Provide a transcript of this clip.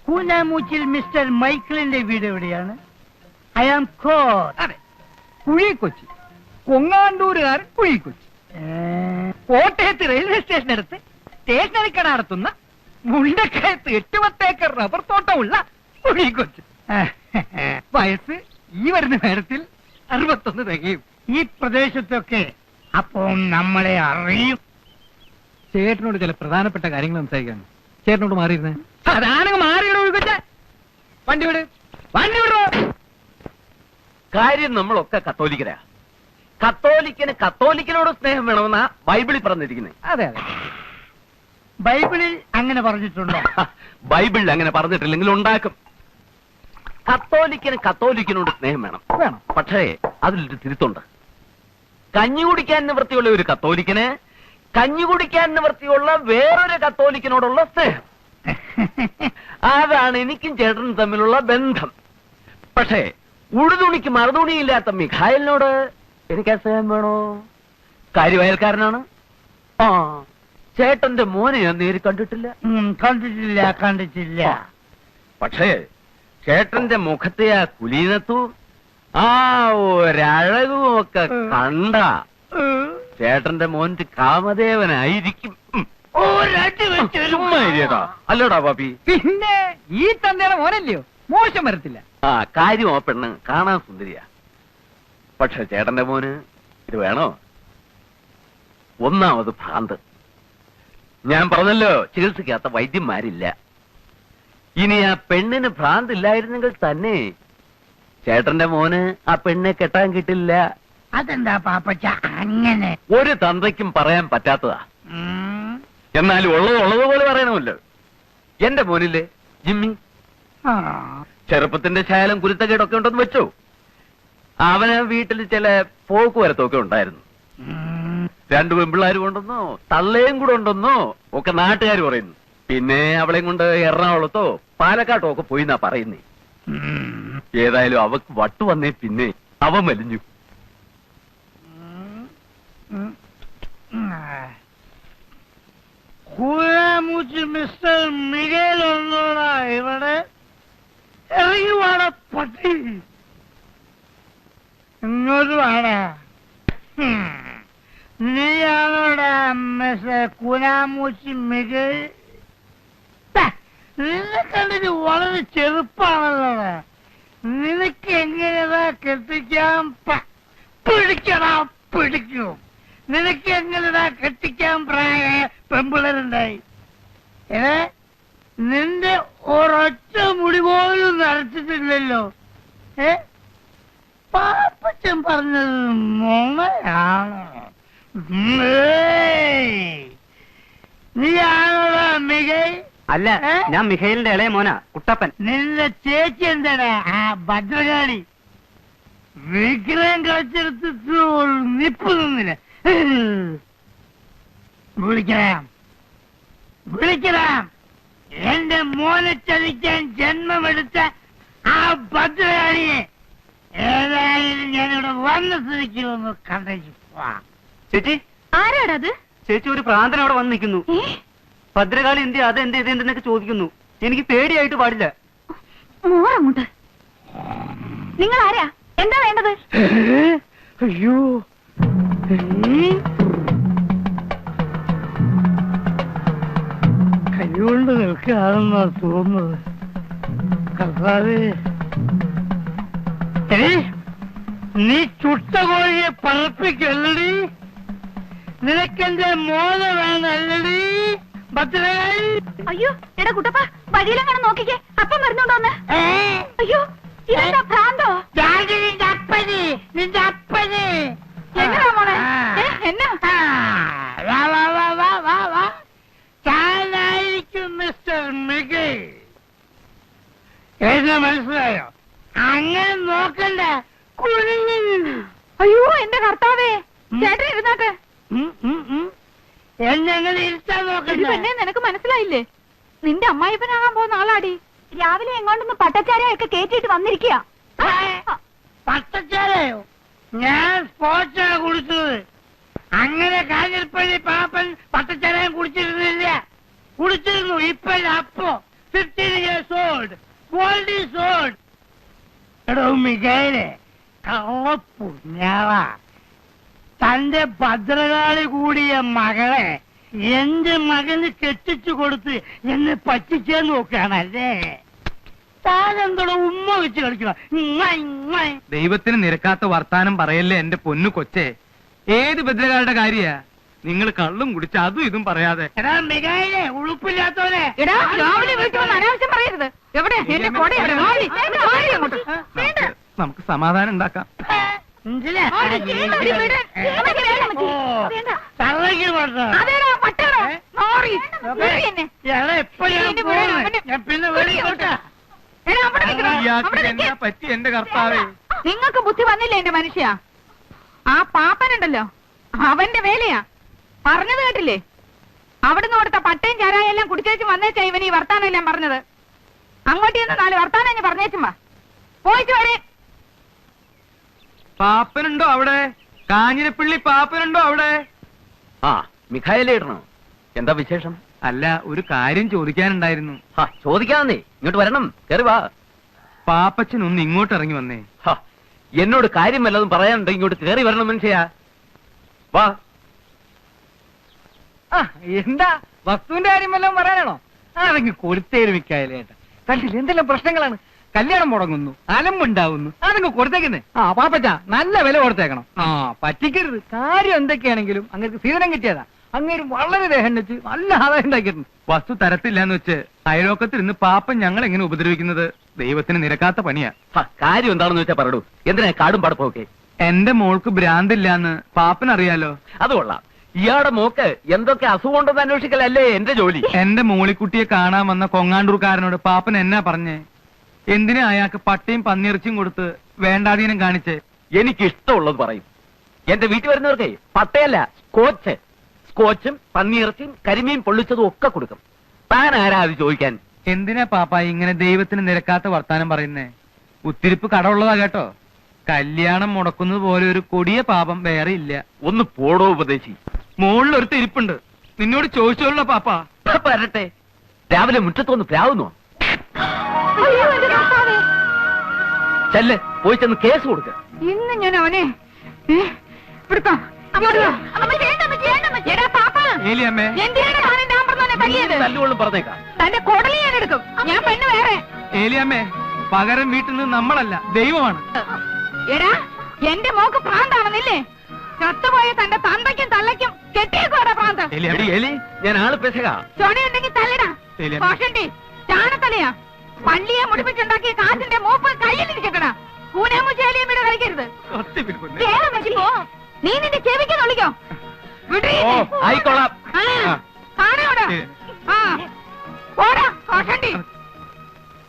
കൂനാമൂച്ചിൽ mister മൈക്കിളിന്റെ വീട് എവിടെയാണ്? ഐ ആം കോട്ട്. കുഴിക്കൊച്ചി, കൊങ്ങാണ്ടൂരുകാരൻ കുഴിക്കൊച്ചി. കോട്ടയത്ത് റെയിൽവേ സ്റ്റേഷനടുത്ത് സ്റ്റേഷനറി കട നടത്തുന്ന മുണ്ടക്കയത്ത് 8-10 ഏക്കർ റബ്ബർ തോട്ടമുള്ള കുഴിക്കൊച്ചി. വയസ്സ് ഈ വരുന്ന നേരത്തിൽ 61 തികയും. ഈ പ്രദേശത്തൊക്കെ അപ്പം നമ്മളെ അറിയും. ചേട്ടനോട് ചില പ്രധാനപ്പെട്ട കാര്യങ്ങൾ സംസാരിക്കാണ്. ചേട്ടനോട് മാറിയിരുന്നേ. അതാണെങ്കിൽ മാറിയിടോ കുഴിക്കൊച്ച. വണ്ടി വിട്, വണ്ടി വിടോ. കാര്യം നമ്മളൊക്കെ കത്തോലിക്കരാ. കത്തോലിക്കന് കത്തോലിക്കനോട് സ്നേഹം വേണമെന്നാ ബൈബിളിൽ പറഞ്ഞിരിക്കുന്നത്. അതെ അതെ, ബൈബിളിൽ അങ്ങനെ പറഞ്ഞിട്ടുണ്ടോ? ബൈബിളിൽ അങ്ങനെ പറഞ്ഞിട്ടില്ലെങ്കിൽ ഉണ്ടാക്കും. കത്തോലിക്കന് കത്തോലിക്കനോട് സ്നേഹം വേണം. പക്ഷേ അതിലൊരു തിരുത്തുണ്ട്. കഞ്ഞി കുടിക്കാൻ നിവൃത്തിയുള്ള ഒരു കത്തോലിക്കന് കഞ്ഞി കുടിക്കാൻ നിവൃത്തിയുള്ള വേറൊരു കത്തോലിക്കനോടുള്ള സ്നേഹം. അതാണ് എനിക്കും ചേട്ടനും തമ്മിലുള്ള ബന്ധം. പക്ഷേ ഉടുതുണിക്ക് മറുതുണിയില്ലാത്ത മിഖായലിനോട് എനിക്ക് സ്നേഹം വേണോ? കാര്യവയൽക്കാരനാണ്. ആ, ചേട്ടന്റെ മോനെ ഞാൻ നേരി കണ്ടിട്ടില്ല. കണ്ടിട്ടില്ല. പക്ഷേ ചേട്ടന്റെ മുഖത്തെ ആ കുലീനത്തും ആ ഒരഴകും ഒക്കെ കണ്ട ചേട്ടന്റെ മോന്റെ കാമദേവനായിരിക്കും. അല്ലോടാ പാപ്പി? പിന്നെ ഈ തന്തയുടെ മോനല്ലയോ, മോശം വരത്തില്ല. ആ കാര്യം ആ പെണ്ണ് കാണാൻ സുന്ദരിയാ. പക്ഷെ ചേട്ടന്റെ മോന് ഇത് വേണോ? ഒന്നാമത് ഭ്രാന്ത്. ഞാൻ പറഞ്ഞല്ലോ, ചികിത്സിക്കാത്ത വൈദ്യന്മാരില്ല. ഇനി ആ പെണ്ണിന് ഭ്രാന്തില്ലായിരുന്നെങ്കിൽ തന്നെ ചേട്ടന്റെ മോന് ആ പെണ്ണെ കെട്ടാൻ കിട്ടില്ല. അതെന്താ പാപ്പച്ച അങ്ങനെ? ഒരു തന്തയ്ക്കും പറയാൻ പറ്റാത്തതാ. എന്നാലും ഉള്ളതുപോലെ പറയണമല്ലോ. എന്റെ മോനില്ലേ ജിമ്മി, ചെറുപ്പത്തിന്റെ ശാലം കുരുത്തക്കേടൊക്കെ ഉണ്ടെന്ന് വെച്ചോ. അവന് വീട്ടിൽ ചില പോക്കുവരത്തൊക്കെ ഉണ്ടായിരുന്നു. 2 പെൺപിള്ളേർ കൊണ്ടെന്നോ തള്ളയും കൂടെ ഉണ്ടെന്നോ ഒക്കെ നാട്ടുകാർ പറയുന്നു. പിന്നെ അവളെയും കൊണ്ട് എറണാകുളത്തോ പാലക്കാട്ടോ ഒക്കെ പോയി എന്നാ പറയുന്നേ. ഏതായാലും അവക്ക് വട്ടു വന്നേ പിന്നെ അവൻ വലിഞ്ഞു. മിസ്റ്റർ മിഗേൽ ഒന്നോടാ ഇവിടെ ഇറങ്ങി വാടാ പട്ടി. ഇങ്ങോട്ട് വാടാ. നീയാണോടാ മിസ്റ്റർ കുനാമൂച്ചി മിഗേൽ? നിന്നെ കണ്ടിട്ട് വളരെ ചെറുപ്പാണല്ലോടാ. നിനക്ക് എങ്ങനെയാ കെട്ടിക്കാൻ പിടിക്കും? നിനക്ക് എങ്ങനെയാ കെട്ടിക്കാൻ പ്രായ പെമ്പിളരുണ്ടായി? നിന്റെ ഒരൊറ്റ മുടി പോലും നരച്ചിട്ടില്ലല്ലോ. പാപ്പച്ചൻ പറഞ്ഞത് മോണയാണോ? നീയാണോടാ മികൈ? അല്ല, ഞാൻ മിഖേലിന്റെ ഇളയ മോനാ, കുട്ടപ്പൻ. നിന്റെ ചേച്ചി എന്താടാ ആ ഭദ്രകാളി? വിഗ്രഹം കളിച്ചെടുത്തിട്ട് ഒരു നിപ്പ് നിന്നില്ല. വിളിക്കണം. എന്റെ മോനെ ചതിക്കാൻ ജന്മമെടുത്ത ആ ഭദ്രകാളിയെ ഏതായാലും ഞാനിവിടെ വന്ന സ്ഥിതിക്ക് ഒന്ന് കണ്ടു. ചേച്ചി, ആരാടത്? ചേച്ചി, ഒരു പ്രാന്തൻ അവിടെ വന്ന് നിൽക്കുന്നു. ഭദ്രകാളി എന്ത് അതെന്ത് ഇതെന്തെന്നൊക്കെ ചോദിക്കുന്നു. എനിക്ക് പേടിയായിട്ട് പാടില്ല. മോറങ്ങോട്ട്. നിങ്ങൾ ആരാ? എന്താ വേണ്ടത്? അയ്യോ, കൈകൊണ്ട് നിൽക്കുകയാണെന്നാ തോന്നുന്നത്. കർത്താവേ, നീ ചുട്ട കോഴിയെ പറപ്പിക്കല്ലടി. നിനക്കെന്റെ മോനെ വേണല്ലടി ഭദ്രകാളി. അയ്യോ, എടാ കുട്ടപ്പ, വഴിയിലെങ്ങനെ നോക്കിക്കേ, അപ്പം വരുന്നുണ്ടോന്ന്. അയ്യോ, ഇതെന്താ ഭ്രാന്തോ? നിന്റെ അപ്പന് എന്നതാ മോളെ? എന്നാ താനായിരിക്കും മിസ്റ്റർ മിഗേൽ. എന്നെ മനസ്സിലായോ? അങ്ങനെ നോക്കണ്ട. അയ്യോ, എന്റെ കർത്താവേ, ചേട്ടൻ ഇരുന്നാട്ടെ. എന്നെ ഇരുത്താൻ നോക്കണ്ട. പെണ്ണെ, നിനക്ക് മനസ്സിലായില്ലേ? നിന്റെ അമ്മായിപ്പനാകാൻ പോകുന്ന ആളാടി. രാവിലെ എങ്ങോട്ടൊന്ന് പട്ടച്ചാരയൊക്കെ കേറ്റിട്ട് വന്നിരിക്കുക. പട്ടച്ചാരയോ? ഞാൻ സ്പോർട്സാണ് കുടിച്ചത്. അങ്ങനെ കാഞ്ഞിരപ്പള്ളി പാപ്പൻ പട്ടച്ചാരയും കുടിച്ചിരുന്നില്ല. കുടിച്ചിരുന്നു, ഇപ്പല്ല. അപ്പോ 15 years old. Gold is old. എടോ മികയിലെ കള്ളപ്പുണ്യാള, തന്റെ ഭദ്രകാളി കൂടിയ മകളെ എന്റെ മകന് കെട്ടിച്ചു കൊടുത്ത് എന്നെ പറ്റിച്ചേന്ന് നോക്കുകയാണല്ലേ. താനെന്തോടെ ഉമ്മ വെച്ച് കളിക്കണം. ദൈവത്തിന് നിരക്കാത്ത വർത്താനം പറയല്ലേ എന്റെ പൊന്നു കൊച്ചേ. ഏത് ഭദ്രകാളുടെ കാര്യാ? നിങ്ങൾ കള്ളും കുടിച്ച് അതും ഇതും പറയാതെ. എടാ മികയിലെ ഉളുപ്പില്ലാത്തവനെ, എടാ രാവിലെ വീട്ടിൽ വന്ന് അനാവശ്യം പറയരുത്. എവിടെ എന്റെ കൊട? എവിടെ? മാറി, മാറി അങ്ങോട്ട്. വേണ്ട. നമുക്ക് സമാധാനം ഉണ്ടാക്കാം. മനസ്സിലാ? മാറി, വേണ്ട, മതി, വിട്. അമ്മച്ചി, വേണ്ട, അമ്മച്ചി. വേണ്ട. തള്ളക്ക് കൊടുത്തോ? അതേടാ, പട്ടേടാ. മാറി, വിട് എന്നെ. എടാ ഇപ്പൊ ഞാൻ എന്നെ പോകുന്നു. വിട്. ഞാൻ പിന്നെ വെളിയിലോട്ടാ. എടാ, അവിടെ നിൽക്കണം. ഇയാൾക്ക് അവിടെ എന്നാ നിൽക്ക്. പറ്റി എന്റെ കർത്താവേ? നിങ്ങൾക്ക് ബുദ്ധി വന്നില്ലേ എന്റെ മനുഷ്യ? ആ പാപ്പനുണ്ടല്ലോ, അവന്റെ വേലയാ. പറഞ്ഞത് കേട്ടില്ലേ? അവിടുന്ന് കൊടുത്ത പട്ടയും ചാരായെല്ലാം കുടിച്ചേച്ചും വന്നേച്ചാ ഇവൻ ഈ വർത്താനം എല്ലാം പറഞ്ഞത്. അങ്ങോട്ട് ചെന്ന് 4 വർത്താനം ഞാൻ പറഞ്ഞേച്ചും വാ. പോയിട്ട് വരെ. പാപ്പനുണ്ടോ അവിടെ? കാഞ്ഞിരപ്പള്ളി പാപ്പനുണ്ടോ അവിടെ? ആ മിഖായിലേ ഇടണോ? എന്താ വിശേഷം? അല്ല, ഒരു കാര്യം ചോദിക്കാനുണ്ടായിരുന്നു. ചോദിക്കാന്നേ, ഇങ്ങോട്ട് വരണം, കയറി വാ. പാപ്പച്ചൻ ഒന്ന് ഇങ്ങോട്ട് ഇറങ്ങി വന്നേ. എന്നോട് കാര്യം വല്ലതും പറയാനുണ്ട്, ഇങ്ങോട്ട് കയറി വരണം മനുഷ്യാ. വാ. എന്താ വസ്തുവിന്റെ കാര്യം വല്ലതും പറയാനാണോ? അതെങ്കിൽ കൊടുത്തേരും മിക്കായാലേട്ടാ. കണ്ടില്ല എന്തെല്ലാം പ്രശ്നങ്ങളാണ്. കല്യാണം മുടങ്ങുന്നു, അലമ്പുണ്ടാവുന്നു, അതങ്ങ് കൊടുത്തേക്കുന്നേ. പാപ്പച്ച നല്ല വില കൊടുത്തേക്കണം. പറ്റിക്കരുത്. കാര്യം എന്തൊക്കെയാണെങ്കിലും അങ്ങനെ സീതനം കിട്ടിയതാ. അങ്ങേരും വളരെ ദേഹം വെച്ച് നല്ല ആദായം ഉണ്ടാക്കിയിരുന്നു. വസ്തു തരത്തില്ല എന്ന് വെച്ച് അയലോക്കത്തിൽ നിന്ന് പാപ്പൻ ഞങ്ങൾ എങ്ങനെ ഉപദ്രവിക്കുന്നത് ദൈവത്തിന് നിരക്കാത്ത പണിയാ. കാര്യം എന്താണെന്ന് വെച്ചാ പറയൂ. എന്തിനാ കാടും പടപ്പൊക്കെ? എന്റെ മോൾക്ക് ഭ്രാന്തില്ലാന്ന് പാപ്പനറിയാലോ. അത് കൊള്ളാം. ഇയാളുടെ മോക്ക് എന്തൊക്കെ അസുഖം ഉണ്ടെന്ന് അന്വേഷിക്കലല്ലേ എന്റെ ജോലി. എന്റെ മോളിക്കുട്ടിയെ കാണാൻ വന്ന കൊങ്ങാണ്ടൂർക്കാരനോട് പാപ്പൻ എന്നാ പറഞ്ഞേ? എന്തിനാ അയാൾക്ക് പട്ടിയും പന്നിയിറച്ചിയും കൊടുത്ത് വേണ്ടാധീനം കാണിച്ചേ? എനിക്ക് ഇഷ്ടമുള്ളത് പറയും. എന്റെ വീട്ടിൽ വരുന്നവർക്കേ പട്ടയല്ല, സ്കോച്ചും പന്നിയിറച്ചിയും കരിമീൻ പൊള്ളിച്ചതും ഒക്കെ കൊടുക്കും. താൻ ആരാ അത് ചോദിക്കാൻ? എന്തിനാ പാപ്പ ഇങ്ങനെ ദൈവത്തിന് നിരക്കാത്ത വർത്താനം പറയുന്നേ? ഉത്തിരിപ്പ് കടമുള്ളതാ കേട്ടോ. കല്യാണം മുടക്കുന്നത് പോലെ ഒരു കൊടിയ പാപം വേറെ ഇല്ല. ഒന്ന് പോടോ ഉപദേശി. മുകളിൽ ഒരു തിരിപ്പുണ്ട്, നിന്നോട് ചോദിച്ചോളൂ പാപ്പ. വരട്ടെ. രാവിലെ മുറ്റത്തൊന്ന് പ്രാവുന്നോ? അയ്യോ, എന്റെ കർത്താവേ. ചെല്ല്, പോയി ചെന്ന് കേസ് കൊടുക്ക. ഇന്ന് ഞാൻ അവനെ പിടുത്തം. അമ്മച്ചി, വേണ്ട, അമ്മച്ചി, വേണ്ട, അമ്മച്ചി. എടാ പാപ്പ, ഏലിയമ്മേ, എന്തിനാണ് താൻ ഞാൻ പറഞ്ഞവനെ തല്ലിയത്? തല്ലുകൊള്ളും പറഞ്ഞേക്കാം. തന്റെ കൊടലി ഞാൻ എടുക്കും. ഞാൻ പെണ്ണ് വേറെ. ഏലിയമ്മേ, പകരം വീട്ടിൽ നിന്ന് നമ്മളല്ല ദൈവമാണ്. എടാ, എന്റെ മോക്ക് പ്രാന്താണെന്നില്ലേ? ചത്തുപോയ തന്റെ തന്തയ്ക്കും തള്ളയ്ക്കും കെട്ടിയേക്കോടാ പ്രാന്ത്. എടി എലി, ഞാൻ ആള് പെശക. ചൊണയുണ്ടെങ്കിൽ തല്ലിടാ. ശരിയാണ്. കോഷണ്ടി ചാണത്തലയാ. പള്ളിയെ മുടിപ്പിച്ചുണ്ടാക്കിയ കാശിന്റെ മൂപ്പ് കയ്യിലിരിക്കട്ടടാ. കൂനാമുചേലിയമ്മയുടെ കളിക്കരുത്. കേളം വെച്ച് പോ. നീ നിന്റെ ചെവിക്ക് വിളിക്കോ? ഓ, ആയിക്കോളാം. കാണോടാ. ശരി. പോടാ കോഷണ്ടി.